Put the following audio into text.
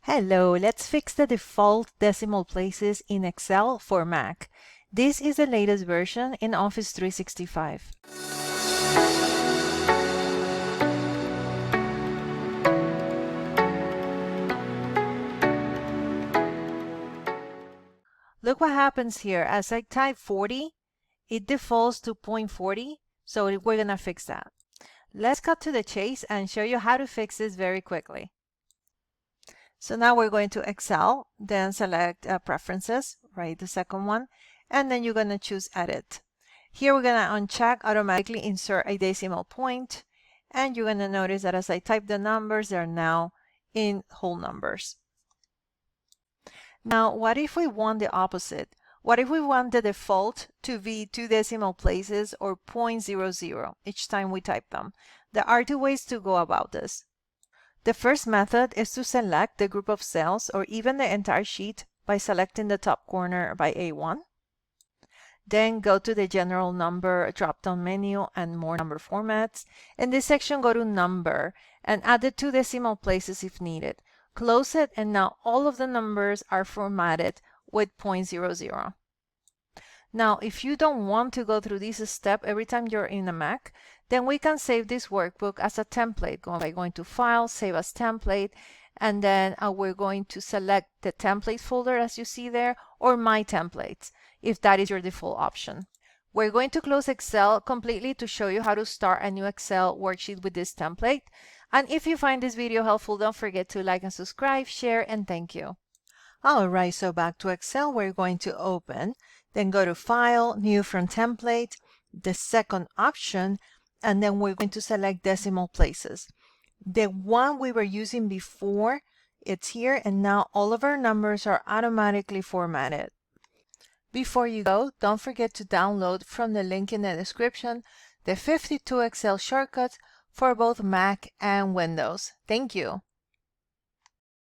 Hello, let's fix the default decimal places in Excel for Mac. This is the latest version in Office 365. Look what happens here. As I type 40, it defaults to 0.40, so we're gonna fix that. Let's cut to the chase and show you how to fix this very quickly. So now we're going to Excel, then select Preferences, right, the second one, and then you're going to choose Edit. Here we're going to uncheck Automatically Insert a Decimal Point, and you're going to notice that as I type the numbers, they're now in whole numbers. Now, what if we want the opposite? What if we want the default to be 2 decimal places or 0.00 each time we type them? There are two ways to go about this. The first method is to select the group of cells or even the entire sheet by selecting the top corner by A1. Then go to the General Number drop-down menu and More Number Formats. In this section, go to Number and add the 2 decimal places if needed. Close it, and now all of the numbers are formatted with 0.00. Now, if you don't want to go through this step every time you're in a Mac, then we can save this workbook as a template by going to File, Save as Template, and then we're going to select the template folder as you see there, or My Templates, if that is your default option. We're going to close Excel completely to show you how to start a new Excel worksheet with this template. And if you find this video helpful, don't forget to like and subscribe, share, and thank you. All right, so back to Excel, we're going to open, then go to File, New from Template, the second option, and then we're going to select Decimal Places. The one we were using before, it's here, and now all of our numbers are automatically formatted. Before you go, don't forget to download from the link in the description the 52 Excel shortcuts for both Mac and Windows. Thank you.